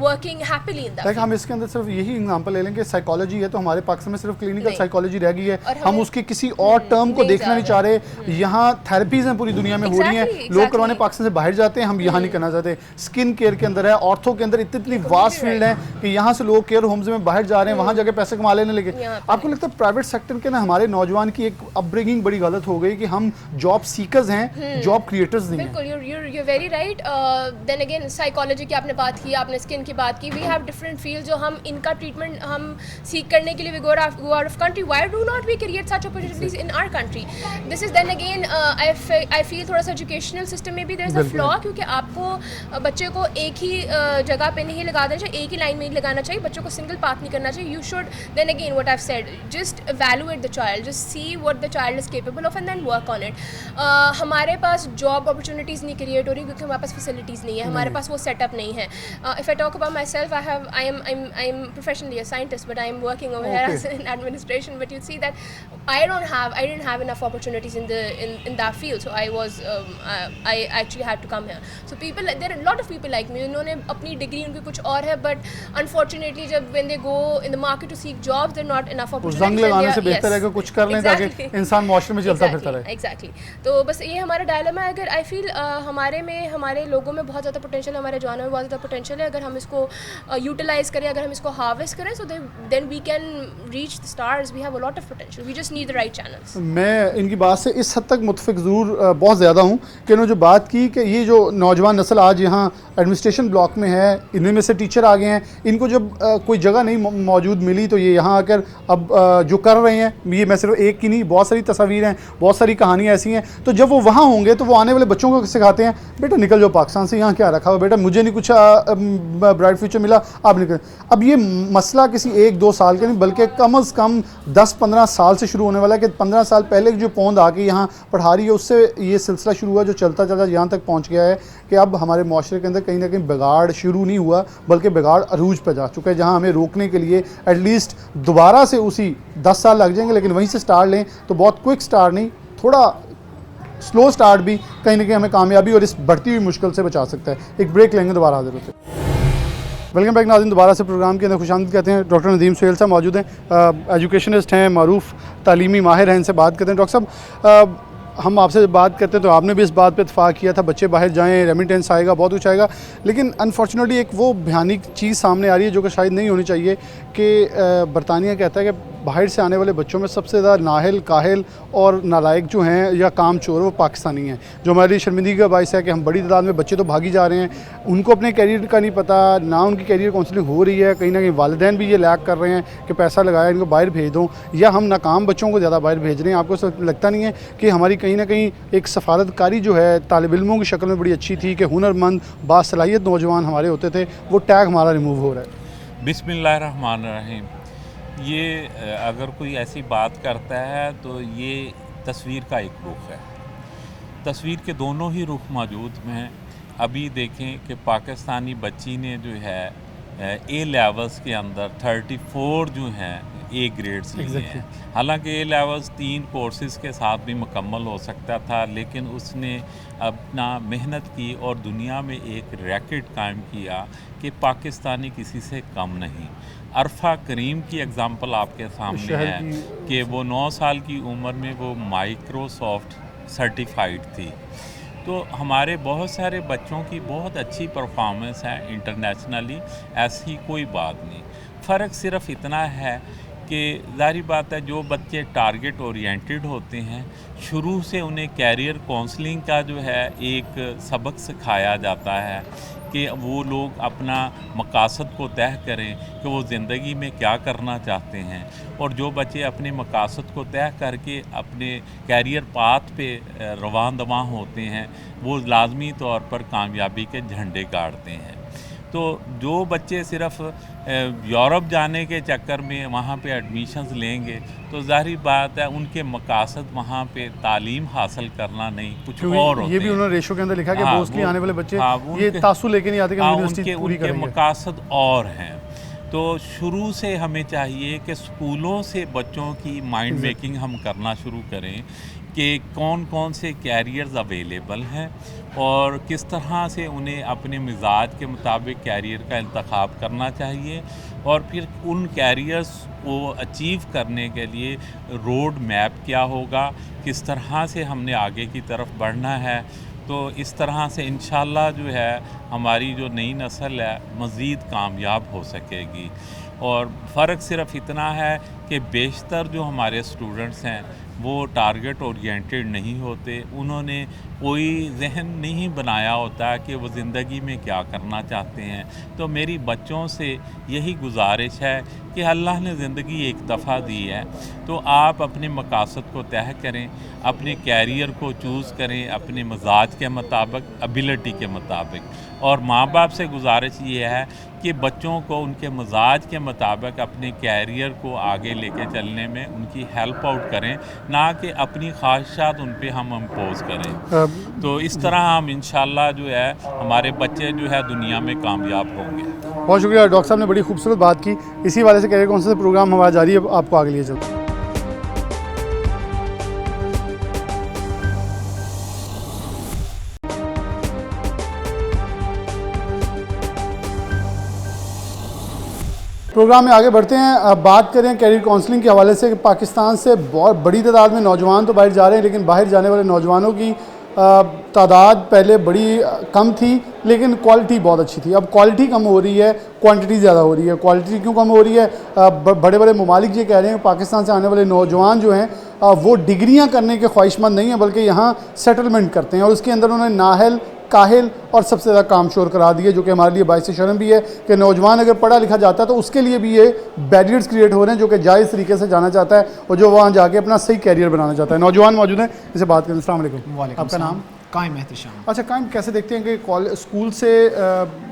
working happily in that. हम इसके अंदर सिर्फ यही एग्जांपल ले लें कि साइकोलॉजी है, तो हमारे पाकिस्तान में सिर्फ क्लिनिकल साइकोलॉजी रह गई है, हम उसके किसी और टर्म को देखना नहीं चाह रहे। यहाँ थेरेपीज हैं पूरी दुनिया में हो रही हैं, लोग करवाने पाकिस्तान से बाहर जाते हैं, हम यहाँ नहीं करना चाहते। स्किन केयर के अंदर है, ऑर्थो के अंदर इतनी वास्ट फील्ड है कि यहाँ से लोग केयर होम्स में बाहर जा रहे हैं, वहाँ जाके पैसे कमा लेने लगे। आपको लगता है प्राइवेट सेक्टर के ना हमारे नौजवान की एक अपब्रिंगिंग बड़ी गलत हो गई कि हम जॉब सीकर्स हैं, जॉब क्रिएटर्स नहीं हैं? बिल्कुल, you're very right. Then again, psychology की आपने बात की, आपने स्किन की बात की, वी हैव डिफरेंट फील्ड जो हम इनका ट्रीटमेंट हम सीख करने के लिए we go out of country. Why do not we create such opportunities in our country? This is then again I feel थोड़ा सा एजुकेशनल सिस्टम में भी there is a flaw, क्योंकि आपको बच्चे को एक ही जगह पे नहीं लगा देना चाहिए, एक ही लाइन में नहीं लगाना चाहिए, बच्चों को सिंगल पाथ नहीं करना चाहिए। You should then again what I've said, just evaluate the child, just see what the child is capable of and then work on it. हमारे पास जॉब अपॉर्चुनिटीज़ नहीं क्रिएट हो रही क्योंकि हमारे पास फैसिलिटीज़ नहीं है, हमारे पास वो सेटअप नहीं है। If I talk about myself, I am professionally a scientist, but I am working over here as in administration. But you see that I didn't have enough opportunities in that field, so I actually had to come here. So there are a lot of people like me, उन्होंने अपनी degree उनकी कुछ और है, but unfortunately जब when they go in the market to seek jobs, there are not enough opportunities. जंग लगाने से बेहतर है कि कुछ कर लें ताकि इंसान माशरे में चलता फिरता रहे। Exactly. तो बस ये हमारा डायलेमा है। अगर आई फील हमारे लोगों में बहुत ज़्यादा पोटेंशियल है, हमारे जवानों में बहुत ज़्यादा पोटेंशियल है, अगर हम इसको यूटिलाइज़ करें, अगर हम इसको हार्वेस्ट करें, so then we can reach the stars. We have a lot of potential. We just need the right channels. मैं इनकी बात से इस हद तक मुतफिक ज़रूर बहुत ज़्यादा हूँ कि इन्होंने जो बात की कि ये जो नौजवान नस्ल आज यहाँ एडमिनिस्ट्रेशन ब्लॉक में है, इनमें से टीचर आ गए हैं, इनको जब कोई जगह नहीं मौजूद मिली तो ये यहाँ आकर अब जो कर रहे हैं, ये मैं सिर्फ एक की नहीं, बहुत सारी तस्वीरें हैं, बहुत सारी कहानियाँ ऐसी हैं। तो जब वो वहाँ होंगे तो वो आने वाले बच्चों को सिखाते हैं, बेटा निकल जाओ पाकिस्तान से, यहाँ क्या रखा हुआ, बेटा मुझे नहीं कुछ ब्राइट फ्यूचर मिला, आप निकल। अब ये मसला किसी 1-2 साल का नहीं बल्कि कम अज़ कम 10-15 साल से शुरू होने वाला है कि 15 साल पहले जो पौंद आके यहाँ पढ़ा रही है उससे ये सिलसिला शुरू हुआ जो चलता चलता यहाँ तक पहुँच गया है कि अब हमारे माशरे के अंदर कहीं ना कहीं बिगाड़ शुरू नहीं हुआ बल्कि बिगाड़ अरूज पर जा चुका है, जहाँ हमें रोकने के लिए एटलीस्ट दोबारा से उसी 10 साल लग जाएंगे, लेकिन वहीं से स्टार्ट लें तो बहुत क्विक स्टार्ट नहीं, थोड़ा स्लो स्टार्ट भी कहीं ना कहीं हमें कामयाबी और इस बढ़ती हुई मुश्किल से बचा सकता है। एक ब्रेक लेंगे, दोबारा हाजिर होते हैं। वेलकम बैक नाज़रीन, दोबारा से प्रोग्राम के अंदर खुशामदीद कहते हैं। डॉक्टर नदीम सुहेल साहब मौजूद हैं, एजुकेशनिस्ट हैं, मारूफ तालीमी माहिर हैं, इनसे बात करते हैं। डॉक्टर साहब, हम आपसे बात करते हैं तो आपने भी इस बात पे इत्फाक़ किया था बच्चे बाहर जाएं, रेमिटेंस आएगा, बहुत कुछ आएगा, लेकिन अनफॉर्चुनेटली एक वो भयानक चीज़ सामने आ रही है जो कि शायद नहीं होनी चाहिए कि बरतानिया कहता है कि बाहर से आने वाले बच्चों में सबसे ज़्यादा नाहिल, काहिल और नालायक जो हैं या काम चोर वो पाकिस्तानी हैं, जो हमारी शर्मिंदगी का बायस है कि हम बड़ी तादाद में बच्चे तो भागी जा रहे हैं, उनको अपने कैरियर का नहीं पता, ना उनकी कैरियर काउंसलिंग हो रही है, कहीं ना कहीं वालिदैन भी ये लैक कर रहे हैं कि पैसा लगाया इनको बाहर भेज दो, या हम नाकाम बच्चों को ज़्यादा बाहर भेज रहे हैं। आपको लगता नहीं है कि हमारी कहीं ना कहीं एक सफारतकारी जो है तालिब इल्मों की शक्ल में बड़ी अच्छी थी कि हुनरमंद बासलाहियत नौजवान हमारे होते थे, वो टैग हमारा रिमूव हो रहा है? बिस्मिल्लाहिर्रहमानिर्रहीम। ये अगर कोई ऐसी बात करता है तो ये तस्वीर का एक रुख है, तस्वीर के दोनों ही रुख मौजूद हैं। अभी देखें कि पाकिस्तानी बच्ची ने जो है ए लेवल्स के अंदर 34 जो हैं ए ग्रेड्स लिए हैं। हालांकि ए लेवल्स 3 कोर्सेज़ के साथ भी मुकम्मल हो सकता था, लेकिन उसने अपना मेहनत की और दुनिया में एक रैकेट कायम किया कि पाकिस्तानी किसी से कम नहीं। अरफा करीम की एग्ज़ाम्पल आपके सामने है कि वो 9 साल की उम्र में वो माइक्रोसॉफ्ट सर्टिफाइड थी। तो हमारे बहुत सारे बच्चों की बहुत अच्छी परफॉर्मेंस है इंटरनेशनली, ऐसी कोई बात नहीं। फ़र्क सिर्फ इतना है कि ज़ाहिर बात है जो बच्चे टारगेट ओरिएंटेड होते हैं, शुरू से उन्हें कैरियर काउंसलिंग का जो है एक सबक सिखाया जाता है कि वो लोग अपना मकासद को तय करें कि वो ज़िंदगी में क्या करना चाहते हैं, और जो बच्चे अपने मकासद को तय करके अपने कैरियर पाथ पे रवान दवां होते हैं वो लाजमी तौर पर कामयाबी के झंडे गाड़ते हैं। तो जो बच्चे सिर्फ यूरोप जाने के चक्कर में वहाँ पे एडमिशन्स लेंगे तो ज़ाहिर बात है उनके मकासद वहाँ पे तालीम हासिल करना नहीं कुछ और होते हैं। ये भी उन्होंने रेशो के अंदर लिखा कि मोस्टली आने वाले बच्चे ये तासु लेके नहीं आते कि यूनिवर्सिटी पूरी करेंगे, मकासद और हैं। तो शुरू से हमें चाहिए कि स्कूलों से बच्चों की माइंड मेकिंग हम करना शुरू करें कि कौन कौन से कैरियर्स अवेलेबल हैं और किस तरह से उन्हें अपने मिजाज के मुताबिक कैरियर का इंतखाब करना चाहिए, और फिर उन कैरियर्स को अचीव करने के लिए रोड मैप क्या होगा, किस तरह से हमने आगे की तरफ बढ़ना है। तो इस तरह से इंशाल्लाह जो है हमारी जो नई नस्ल है मज़ीद कामयाब हो सकेगी। और फ़र्क सिर्फ इतना है कि बेशतर जो हमारे स्टूडेंट्स हैं वो टारगेट ओरिएंटेड नहीं होते, उन्होंने कोई जहन नहीं बनाया होता कि वो ज़िंदगी में क्या करना चाहते हैं। तो मेरी बच्चों से यही गुजारिश है कि अल्लाह ने ज़िंदगी एक दफ़ा दी है तो आप अपने मकासद को तय करें, अपने कैरियर को चूज़ करें अपने मजाज के मुताबिक, एबिलिटी के मुताबिक। और माँ बाप से गुजारिश ये है कि बच्चों को उनके मजाज के मुताबिक अपने कैरियर को आगे लेके चलने में उनकी हेल्प आउट करें, ना कि अपनी ख्वाहिशात उन पे हम इम्पोज करें। तो इस तरह हम इंशाल्लाह जो है हमारे बच्चे जो है दुनिया में कामयाब होंगे। बहुत शुक्रिया डॉक्टर साहब ने बड़ी खूबसूरत बात की। इसी वाले से कैरियर काउंसलिंग प्रोग्राम हमारा जारी है, आपको आगे लिए चलते हैं। प्रोग्राम में आगे बढ़ते हैं। अब बात करें कैरियर काउंसलिंग के हवाले से कि पाकिस्तान से बहुत बड़ी तादाद में नौजवान तो बाहर जा रहे हैं, लेकिन बाहर जाने वाले नौजवानों की तादाद पहले बड़ी कम थी लेकिन क्वालिटी बहुत अच्छी थी। अब क्वालिटी कम हो रही है, क्वांटिटी ज़्यादा हो रही है। क्वालिटी क्यों कम हो रही है? बड़े बड़े ममालिक ये कह रहे हैं पाकिस्तान से आने वाले नौजवान जो हैं वो डिग्रियां करने के ख्वाहिशमंद नहीं है, बल्कि यहाँ सेटलमेंट करते हैं और उसके अंदर उन्होंने नाहल, काहिल और सबसे ज़्यादा काम शोर करा दिए, जो कि हमारे लिए बाइस शर्म भी है कि नौजवान अगर पढ़ा लिखा जाता है तो उसके लिए भी ये बैरियर्स क्रिएट हो रहे हैं, जो कि जायज़ तरीके से जाना चाहता है और जो वहाँ जाके अपना सही कैरियर बनाना चाहता है। नौजवान मौजूद हैं, इसे बात करें। अस्सलाम वालेकुम, आपका नाम? कायम एहतशाम। अच्छा कायम, कैसे देखते हैं कि स्कूल से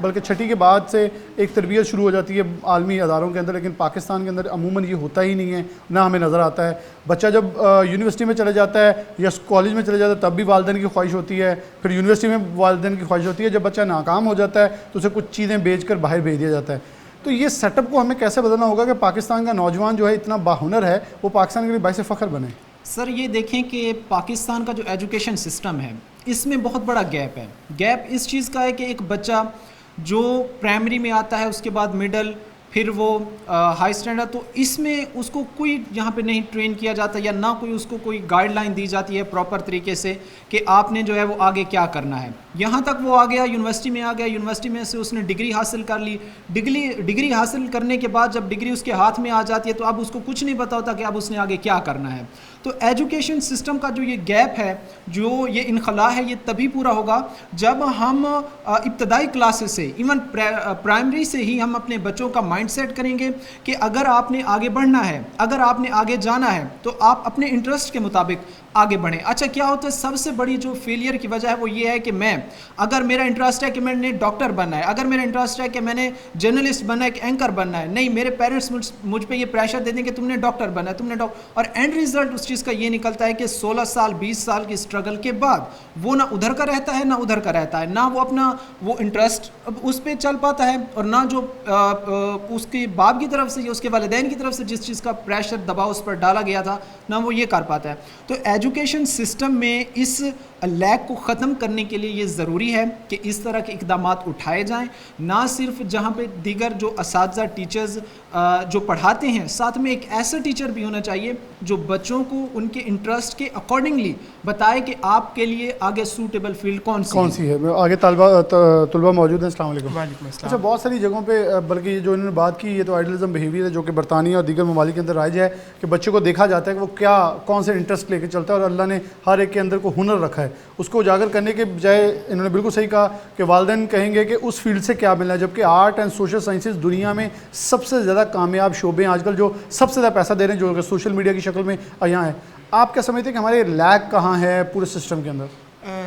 बल्कि छठी के बाद से एक तरबियत शुरू हो जाती है आलमी अदारों के अंदर, लेकिन पाकिस्तान के अंदर अमूमन ये होता ही नहीं है, ना हमें नज़र आता है। बच्चा जब यूनिवर्सिटी में चले जाता है या कॉलेज में चले जाता है तब भी वालिदैन की ख्वाहिश होती है, फिर यूनिवर्सिटी में वालिदैन की ख्वाहिश होती है, जब बच्चा नाकाम हो जाता है तो उसे कुछ चीज़ें बेच कर बाहर भेज दिया जाता है। तो ये सेटअप को हमें कैसे बदलना होगा कि पाकिस्तान का नौजवान जो है इतना बाहुनर है, वो पाकिस्तान के लिए बाइस फ़ख्र बने? सर ये देखें कि पाकिस्तान का जो एजुकेशन सिस्टम है इसमें बहुत बड़ा गैप है। गैप इस चीज़ का है कि एक बच्चा जो प्राइमरी में आता है, उसके बाद मिडल, फिर वो हाई स्टैंडर्ड, तो इसमें उसको कोई यहाँ पे नहीं ट्रेन किया जाता या ना कोई उसको कोई गाइडलाइन दी जाती है प्रॉपर तरीके से कि आपने जो है वो आगे क्या करना है। यहाँ तक वो आ गया, यूनिवर्सिटी में आ गया, यूनिवर्सिटी में से उसने डिग्री हासिल कर ली, डिग्री हासिल करने के बाद जब डिग्री उसके हाथ में आ जाती है तो अब उसको कुछ नहीं पता होता कि अब उसने आगे क्या करना है। तो एजुकेशन सिस्टम का जो ये गैप है, जो ये इनखला है, ये तभी पूरा होगा जब हम इब्तदाई क्लासेस से, इवन प्राइमरी से ही हम अपने बच्चों का माइंड सेट करेंगे कि अगर आपने आगे बढ़ना है, अगर आपने आगे जाना है तो आप अपने इंटरेस्ट के मुताबिक आगे बढ़ें। अच्छा क्या होता है, सबसे बड़ी जो फेलियर की वजह है वो ये है कि अगर मेरा इंटरेस्ट है कि मैंने डॉक्टर बनना है, अगर मेरा इंटरेस्ट है कि मैंने जर्नलिस्ट बनना है, कि एंकर बनना है, नहीं, मेरे पेरेंट्स मुझ पे ये प्रेशर दे देंगे तुमने डॉक्टर बनना है, तुमने और एंड रिजल्ट उस चीज़ का ये निकलता है कि 16 साल 20 साल की स्ट्रगल के बाद वो ना उधर का रहता है ना उधर का रहता है, ना वो अपना वो इंटरेस्ट उस पर चल पाता है और ना जो उसके बाप की तरफ से या उसके वालिदैन की तरफ से जिस चीज़ का प्रेशर दबाव उस पर डाला गया था ना वो ये कर पाता है। तो एजुकेशन सिस्टम में इस लैग को ख़त्म करने के लिए ये ज़रूरी है कि इस तरह के इक़दाम उठाए जाएं, ना सिर्फ जहाँ पे दीगर जो असातिज़ा टीचर्स जो पढ़ाते हैं, साथ में एक ऐसा टीचर भी होना चाहिए जो बच्चों को उनके इंटरेस्ट के अकॉर्डिंगली बताए कि आपके लिए आगे सूटेबल फील्ड कौन सी है। आगे तलबा मौजूद हैं। अस्सलाम वालेकुम। वालेकुम अस्सलाम। अच्छा बहुत सारी जगहों पे, बल्कि ये जो इन्होंने बात की, ये तो आइडलिज्म बिहेवियर है जो कि बरतानिया और दीगर ममालिक के अंदर राइज है कि बच्चे को देखा जाता है कि वो कौन से इंटरेस्ट लेके चलता है और अल्लाह ने हर एक के अंदर को हुनर रखा है, उसको उजागर करने के बजाय इन्होंने बिल्कुल सही कहा कि वालिदैन कहेंगे कि उस फील्ड से क्या मिलना है, जबकि आर्ट एंड सोशल साइंसेज दुनिया में सबसे ज़्यादा कामयाब शोबे हैं आजकल, जो सबसे ज़्यादा पैसा दे रहे हैं, जो सोशल मीडिया की शक्ल में यहाँ है। आप क्या समझते हैं कि हमारे लैग कहाँ है पूरे सिस्टम के अंदर?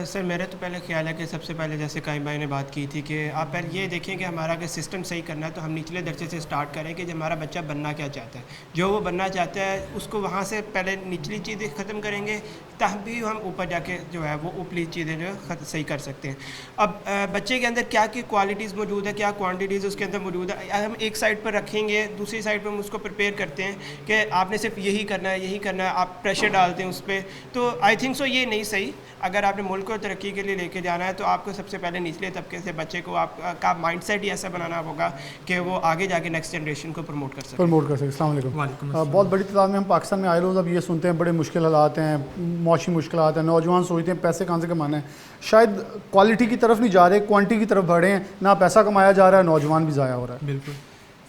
सर मेरा तो पहले ख्याल है कि सबसे पहले जैसे कायम भाई ने बात की थी कि आप पहले ये देखें कि हमारा अगर सिस्टम सही करना है तो हम निचले दर्जे से स्टार्ट करें कि हमारा बच्चा बनना क्या चाहता है, जो वो बनना चाहता है उसको वहाँ से पहले निचली चीज़ें ख़त्म करेंगे तभी हम ऊपर जाके जो है वो ऊपरी चीज़ें जो है सही कर सकते हैं। अब बच्चे के अंदर क्या क्या क्वालिटीज़ मौजूद है, क्या क्वान्टिटीज़ उसके अंदर मौजूद है, हम एक साइड पर रखेंगे, दूसरी साइड पर हम उसको प्रिपेयर करते हैं कि आपने सिर्फ यही करना है यही करना है, आप प्रेशर डालते हैं उस पर, तो आई थिंक सो ये नहीं सही। अगर आपने मुल्क को तरक्की के लिए लेके जाना है तो आपको सबसे पहले निचले तबके से बच्चे को आपका माइंडसेट ही ऐसा बनाना होगा कि वो आगे जाके नेक्स्ट जनरेशन को प्रमोट कर सके। अस्सलाम वालेकुम। बहुत बड़ी तादाद में हम पाकिस्तान में आए रोज़ अब ये सुनते हैं बड़े मुश्किल हालात हैं, मौशी मुश्किलात हैं, नौजवान सोचते हैं पैसे कहाँ से कमाना है, शायद क्वालिटी की तरफ नहीं जा रहे, क्वांटिटी की तरफ बढ़े हैं, ना पैसा कमाया जा रहा है, नौजवान भी ज़ाया हो रहा है। बिल्कुल,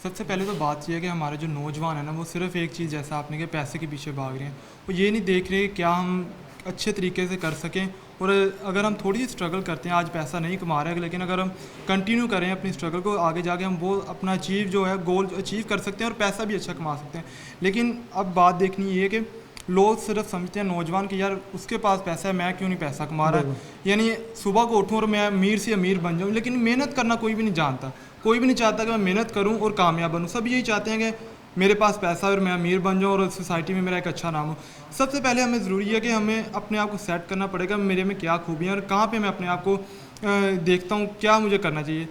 सबसे पहले तो बात यह है कि हमारे जो नौजवान है ना वो सिर्फ एक चीज़ जैसा आपने कि पैसे के पीछे भाग रहे हैं, वो ये नहीं देख रहे क्या हम अच्छे तरीके से कर सकें। और अगर हम थोड़ी सी स्ट्रगल करते हैं, आज पैसा नहीं कमा रहे हैं, लेकिन अगर हम कंटिन्यू करें अपनी स्ट्रगल को, आगे जाके हम वो अपना अचीव जो है गोल अचीव कर सकते हैं और पैसा भी अच्छा कमा सकते हैं। लेकिन अब बात देखनी ये है कि लोग सिर्फ समझते हैं नौजवान कि यार उसके पास पैसा है, मैं क्यों नहीं पैसा कमा रहा है, यानी सुबह को उठूँ और मैं अमीर से अमीर बन जाऊँ। लेकिन मेहनत करना कोई भी नहीं जानता, कोई भी नहीं चाहता कि मैं मेहनत करूँ और कामयाब बनूँ। सब यही चाहते हैं कि मेरे पास पैसा और मैं अमीर बन जाऊँ और सोसाइटी में मेरा एक अच्छा नाम हो। सबसे पहले हमें ज़रूरी है कि हमें अपने आप को सेट करना पड़ेगा, मेरे में क्या खूबियाँ और कहाँ पे मैं अपने आप को देखता हूँ, क्या मुझे करना चाहिए।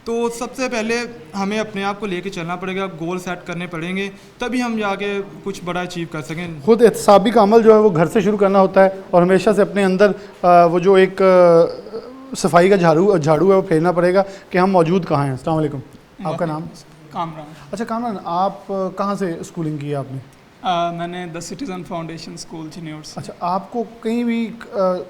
तो सबसे पहले हमें अपने आप को लेके चलना पड़ेगा, गोल सेट करने पड़ेंगे, तभी हम जाके कुछ बड़ा अचीव कर सकें। खुद एहतसाबी का अमल जो है वो घर से शुरू करना होता है और हमेशा से अपने अंदर वो जो एक सफाई का झाड़ू है वो फेरना पड़ेगा कि हम मौजूद कहाँ हैं। अस्सलाम वालेकुम, आपका नाम? कामरान। अच्छा कामरान, आप कहाँ से स्कूलिंग की है आपने? मैंने द सिटीज़न फाउंडेशन स्कूल चिन्योर से। अच्छा, आपको कहीं भी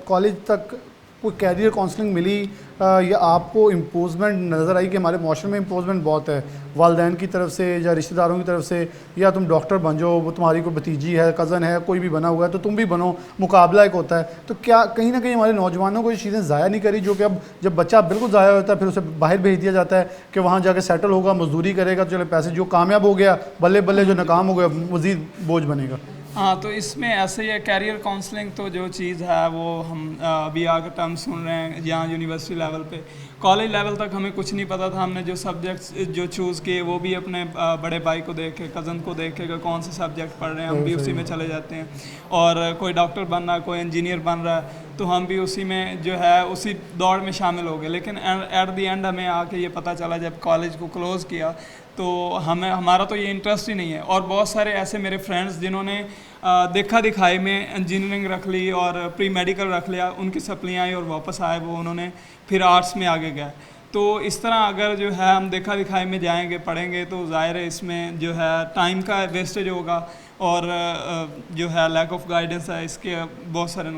कॉलेज तक कोई कैरियर काउंसलिंग मिली या आपको इम्पोजमेंट नज़र आई कि हमारे माशरे में इम्पोजमेंट बहुत है वालिदैन की तरफ से या रिश्तेदारों की तरफ से, या तुम डॉक्टर बन जाओ, वो तुम्हारी कोई भतीजी है, कज़न है, कोई भी बना हुआ है तो तुम भी बनो, मुकाबला एक होता है, तो क्या कहीं ना कहीं हमारे नौजवानों को ये चीज़ें ज़ाया नहीं करी, जो कि अब जब बच्चा बिल्कुल ज़ाया होता है फिर उसे बाहर भेज दिया जाता है कि वहाँ जाकर सेटल होगा, मजदूरी करेगा, चलो पैसे, जो कामयाब हो गया बल्ले बल्ले, जो नाकाम हो गया मज़ीद बोझ बनेगा। हाँ, तो इसमें ऐसे ही है, कैरियर काउंसलिंग तो जो चीज़ है वो हम अभी आगे टर्म सुन रहे हैं यहाँ यूनिवर्सिटी लेवल पे। कॉलेज लेवल तक हमें कुछ नहीं पता था, हमने जो सब्जेक्ट्स जो चूज़ किए वो भी अपने बड़े भाई को देख के, कज़न को देख के कौन से सब्जेक्ट पढ़ रहे हैं हम भी उसी में चले जाते हैं, और कोई डॉक्टर बन रहा है, कोई इंजीनियर बन रहा है, तो हम भी उसी में जो है उसी दौड़ में शामिल हो गए। लेकिन एट द एंड हमें आके ये पता चला जब कॉलेज को क्लोज़ किया तो हमारा तो ये इंटरेस्ट ही नहीं है। और बहुत सारे ऐसे मेरे फ्रेंड्स जिन्होंने देखा दिखाई में इंजीनियरिंग रख ली और प्री मेडिकल रख लिया, उनकी सप्लियाँ आई और वापस आए, वो उन्होंने फिर आर्ट्स में आगे गए। तो इस तरह अगर जो है हम देखा दिखाई में जाएंगे, पढ़ेंगे, तो ज़ाहिर है इसमें जो है टाइम का वेस्टेज होगा और जो है लैक ऑफ गाइडेंस है, इसके बहुत सारे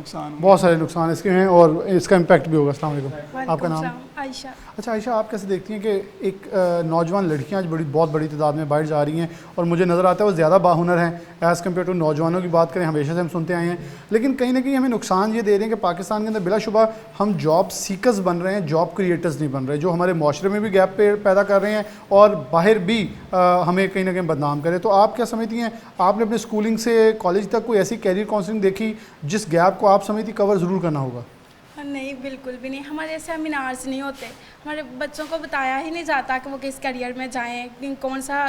नुकसान इसके हैं और इसका इम्पैक्ट भी होगा। अस्सलाम वालेकुम, आपका नाम? आयशा। अच्छा आयशा, आप कैसे देखती हैं कि एक नौजवान लड़कियां आज बहुत बड़ी तादाद में बाहर जा रही हैं और मुझे नज़र आता है वो ज़्यादा बाहुनर हैं एज़ कम्पेयर टू नौजवानों की बात करें, हमेशा से हम सुनते आए हैं, लेकिन कहीं ना कहीं हमें नुकसान ये दे रहे हैं कि पाकिस्तान के अंदर बिलाशुबा हम जॉब सीकर्स बन रहे हैं, जॉब क्रिएटर्स नहीं बन रहे, जो हमारे माशरे में भी गैप पैदा कर रहे हैं और बाहर भी हमें कहीं ना कहीं बदनाम करें। तो आप क्या समझती हैं, आपने अपने स्कूलिंग से कॉलेज तक कोई ऐसी कैरियर काउंसलिंग देखी जिस गैप को आप समझती कवर ज़रूर करना होगा? नहीं, बिल्कुल भी नहीं। हमारे सेमिनार्स नहीं होते, हमारे बच्चों को बताया ही नहीं जाता कि वो किस करियर में जाएं, कौन सा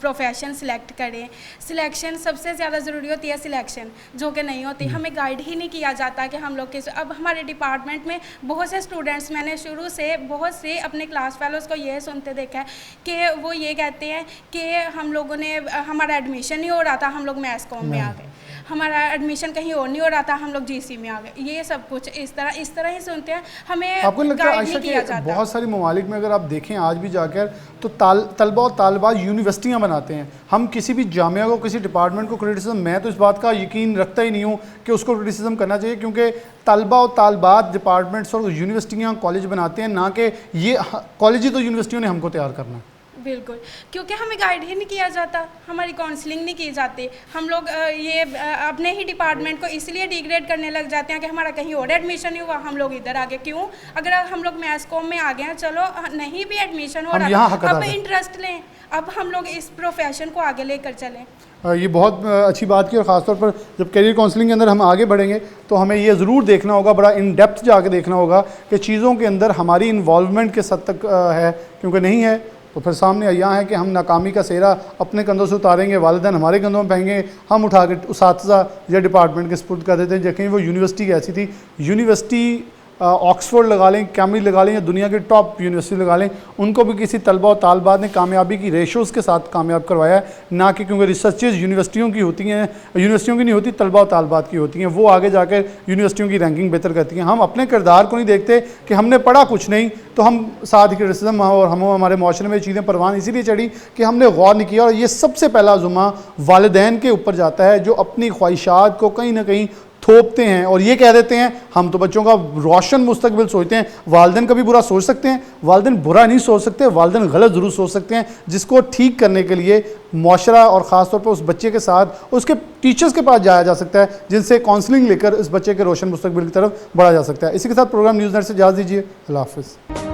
प्रोफेशन सिलेक्ट करें। सिलेक्शन सबसे ज़्यादा ज़रूरी होती है, सिलेक्शन जो कि नहीं होती, हमें गाइड ही नहीं किया जाता कि हम लोग किस। अब हमारे डिपार्टमेंट में बहुत से स्टूडेंट्स, मैंने शुरू से बहुत से अपने क्लास फेलोज़ को ये सुनते देखा है कि वो ये कहते हैं कि हम लोगों ने, हमारा एडमिशन नहीं हो रहा था, हम लोग मैथ्स कॉम में आ गए, हमारा एडमिशन कहीं और नहीं हो रहा था, हम लोग जीसी में आ गए। ये सब कुछ इस तरह ही सुनते हैं, हमें आपको लगता है आयशा कि बहुत सारी ममालिक में अगर आप देखें आज भी जाकर तो तलबा और तालिबात यूनिवर्सिटियाँ बनाते हैं। हम किसी भी जामिया को, किसी डिपार्टमेंट को क्रिटिसिज्म, मैं तो इस बात का यकीन रखता ही नहीं हूँ कि उसको क्रिटिसिज्म करना चाहिए, क्योंकि तलबा और तालिबात डिपार्टमेंट्स और यूनिवर्सिटियाँ कॉलेज बनाते हैं, ना कि ये कॉलेज ही तो यूनिवर्सिटियों ने हमको तैयार करना है। बिल्कुल, क्योंकि हमें गाइड ही नहीं किया जाता, हमारी काउंसलिंग नहीं की जाती। हम लोग ये अपने ही डिपार्टमेंट को इसलिए डिग्रेड करने लग जाते हैं कि हमारा कहीं और एडमिशन नहीं हुआ, हम लोग इधर आ गए। क्यों? अगर हम लोग मैथ्स कॉम में आ गए हैं, चलो नहीं भी एडमिशन हो रहा, अब इंटरेस्ट लें, अब हम लोग इस प्रोफेशन को आगे लेकर चलें। ये बहुत अच्छी बात की, और ख़ासतौर पर जब कैरियर काउंसलिंग के अंदर हम आगे बढ़ेंगे तो हमें ये ज़रूर देखना होगा, बड़ा इन डेप्थ जाके देखना होगा कि चीज़ों के अंदर हमारी इन्वॉल्वमेंट किस हद तक है, क्योंकि नहीं है तो फिर सामने यहाँ है कि हम नाकामी का सेहरा अपने कंधों से उतारेंगे, वालिदैन हमारे कंधों में पाएंगे, हम उठा के उसातिज़ा या डिपार्टमेंट के सपुर्द कर देते हैं। जबकि वो यूनिवर्सिटी ऐसी थी, यूनिवर्सिटी ऑक्सफोर्ड लगा लें, कैम्ब्रिज लगा लें या दुनिया की टॉप यूनिवर्सिटी लगा लें, उनको भी किसी तलबा और तालिबात ने कामयाबी की रेशोज़ के साथ कामयाब करवाया है, ना कि क्योंकि रिसर्चेज यूनिवर्सिटियों की होती हैं, यूनिवर्सिटियों की नहीं होती, तलबा और तालिबात की होती हैं, वो आगे जाकर यूनिवर्सिटियों की रैंकिंग बेहतर करती हैं। हम अपने किरदार को नहीं देखते कि हमने पढ़ा कुछ नहीं तो हम साथ ही क्रिटिसिज्म, और हम हमारे माशरे में चीज़ें परवान इसीलिए चढ़ी कि हमने गौर नहीं किया। और ये सबसे पहला जुम्मा वालिदैन के ऊपर जाता है, जो अपनी ख्वाहिशात को कहीं ना कहीं थोपते हैं और ये कह देते हैं हम तो बच्चों का रोशन मुस्तकबिल सोचते हैं। वालिदैन कभी बुरा सोच सकते हैं? वालिदैन बुरा नहीं सोच सकते, वालिदैन गलत ज़रूर सोच सकते हैं, जिसको ठीक करने के लिए मुआशरा और ख़ास तौर पर उस बच्चे के साथ उसके टीचर्स के पास जाया जा सकता है, जिनसे काउंसलिंग लेकर इस बच्चे के रोशन मुस्तकबिल की तरफ बढ़ा जा सकता है। इसी के साथ प्रोग्राम न्यूज़ नेट से इजाज़त दीजिए। अल्लाह हाफ़िज़।